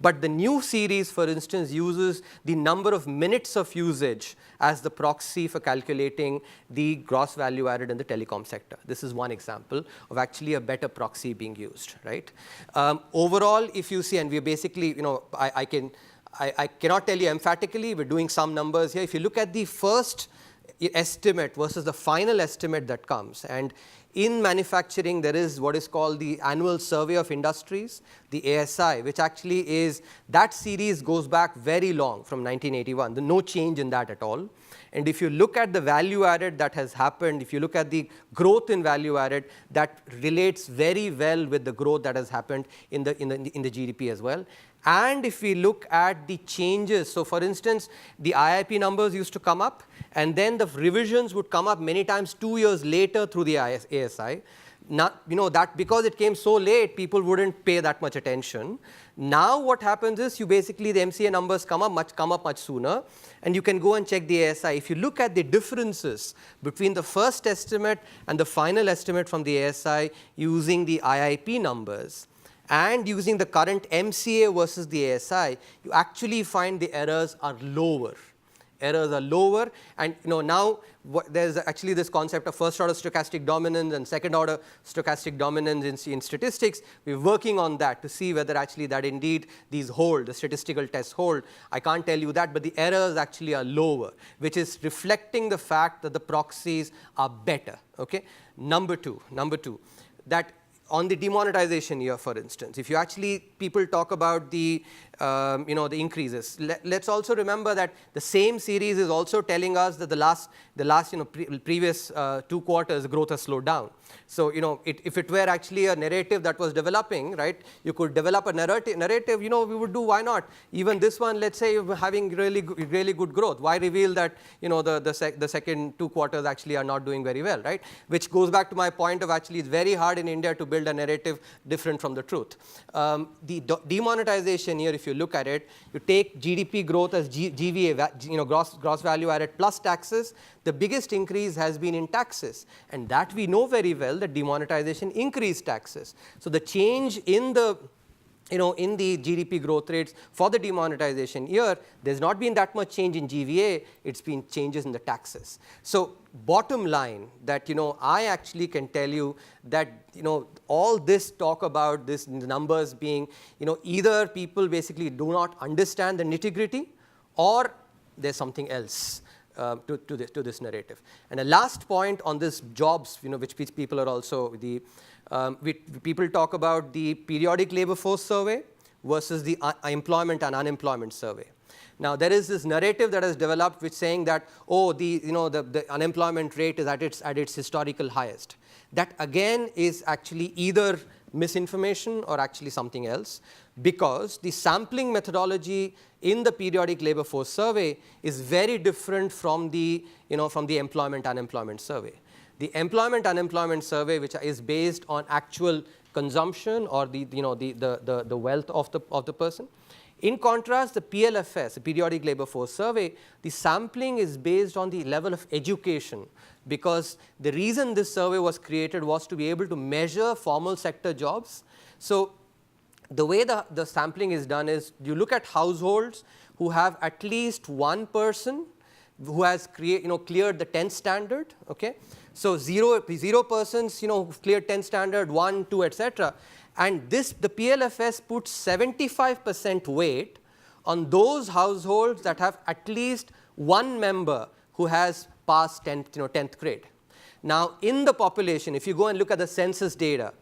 But the new series, for instance, uses the number of minutes of usage as the proxy for calculating the gross value added in the telecom sector. This is one example of actually a better proxy being used, right? Overall, if you see, and we're basically, I cannot tell you emphatically, we're doing some numbers here. If you look at the first estimate versus the final estimate that comes, and In manufacturing, there is what is called the Annual Survey of Industries, the ASI, which actually is, that series goes back very long, from 1981. There's no change in that at all. And if you look at the value added that has happened, if you look at the growth in value added, that relates very well with the growth that has happened in the GDP as well. And if we look at the changes, so for instance, the IIP numbers used to come up, and then the revisions would come up many times 2 years later through the ASI. Not, that because it came so late, people wouldn't pay that much attention. Now what happens is, you basically, the MCA numbers come up much sooner, and you can go and check the ASI. If you look at the differences between the first estimate and the final estimate from the ASI using the IIP numbers, and using the current MCA versus the ASI, you actually find the errors are lower. Errors are lower, and now there's actually this concept of first order stochastic dominance and second order stochastic dominance in statistics. We're working on that to see whether actually that indeed these hold, the statistical tests hold. I can't tell you that, but the errors actually are lower, which is reflecting the fact that the proxies are better. Okay. Number two, that on the demonetization year, for instance, if you actually, people talk about the the increases. Let's also remember that the same series is also telling us that the last previous 2 quarters growth has slowed down. So if it were actually a narrative that was developing, right, you could develop a narrative. We would do, why not? Even this one, let's say you're having really good growth. Why reveal that the second 2 quarters actually are not doing very well, right? Which goes back to my point of actually it's very hard in India to build a narrative different from the truth. The demonetization here, if you look at it, you take GDP growth as GVA, gross value added plus taxes. The biggest increase has been in taxes, and that we know very well that demonetization increased taxes. So the change in the in the GDP growth rates for the demonetization year, there's not been that much change in GVA, it's been changes in the taxes. So bottom line that I actually can tell you that all this talk about this numbers being either people basically do not understand the nitty-gritty, or there's something else to this narrative. And the last point on this jobs, which people are also people talk about the periodic labor force survey versus the employment and unemployment survey. Now there is this narrative that has developed which saying that the unemployment rate is at its historical highest. That again is actually either misinformation or actually something else, because the sampling methodology in the periodic labor force survey is very different from the employment unemployment survey. The employment unemployment survey, which is based on actual consumption or the wealth of the person. In contrast, the PLFS, the periodic labor force survey, the sampling is based on the level of education, because the reason this survey was created was to be able to measure formal sector jobs. So the way the sampling is done is you look at households who have at least one person who has cleared the 10th standard. Okay, so zero persons who've cleared 10th standard, 1, 2, etc. And the PLFS puts 75% weight on those households that have at least one member who has passed 10th grade. Now in the population, if you go and look at the census data,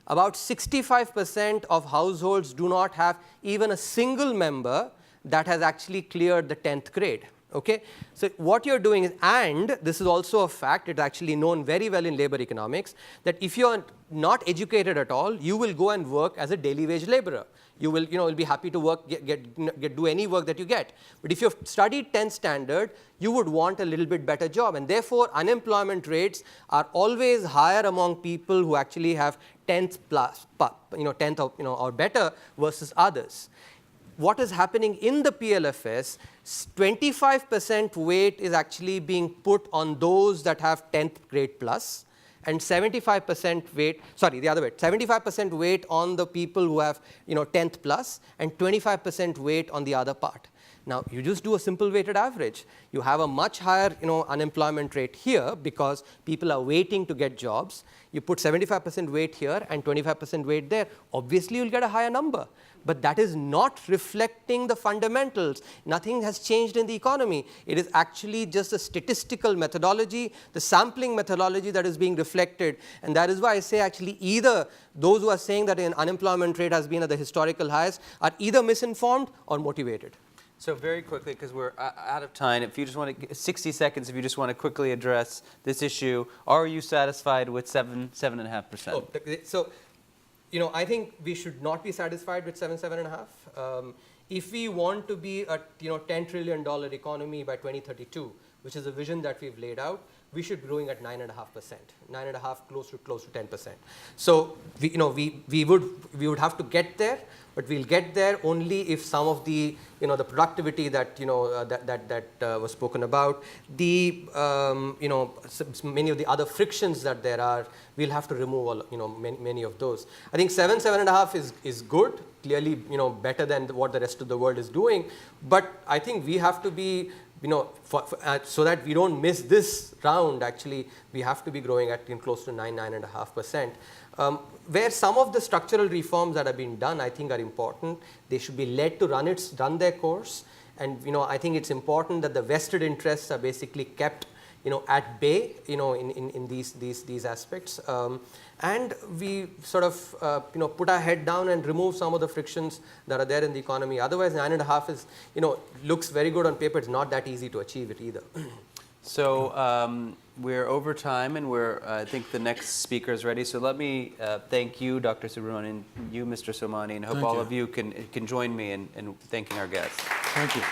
about 65% of households do not have even a single member that has actually cleared the 10th grade. Okay, so what you're doing is, and this is also a fact, it's actually known very well in labor economics, that if you're not educated at all, you will go and work as a daily wage laborer. You will, will be happy to work, do any work that you get. But if you've studied 10th standard, you would want a little bit better job, and therefore unemployment rates are always higher among people who actually have 10th plus, 10th or better versus others. What is happening in the PLFS, 25% weight is actually being put on those that have 10th grade plus, and 75% weight, sorry, the other way, 75% weight on the people who have 10th plus, and 25% weight on the other part. Now, you just do a simple weighted average. You have a much higher unemployment rate here because people are waiting to get jobs. You put 75% weight here and 25% weight there. Obviously, you'll get a higher number. But that is not reflecting the fundamentals. Nothing has changed in the economy. It is actually just a statistical methodology, the sampling methodology that is being reflected. And that is why I say actually either those who are saying that an unemployment rate has been at the historical highs are either misinformed or motivated. So very quickly, because we're out of time, if you just want to, 60 seconds, if you just want to quickly address this issue, are you satisfied with 7.5%? So, I think we should not be satisfied with 7.5. If we want to be a $10 trillion economy by 2032, which is a vision that we've laid out, we should be growing at 9.5%, 9.5 close to 10%. So we would have to get there, but we'll get there only if some of the the productivity that that was spoken about, the many of the other frictions that there are, we'll have to remove all many of those. I think 7.5 is good, clearly better than what the rest of the world is doing, but I think we have to be so that we don't miss this round, actually, we have to be growing at close to 9.5%. Where some of the structural reforms that have been done, I think, are important. They should be led to run their course. And I think it's important that the vested interests are basically kept at bay in these aspects. And we sort of put our head down and remove some of the frictions that are there in the economy. Otherwise, 9.5 is looks very good on paper. It's not that easy to achieve it either. So we're over time, and I think the next speaker is ready. So let me thank you, Dr. Subramanian, you, Mr. Somani, and hope all of you can join me in thanking our guests. Thank you.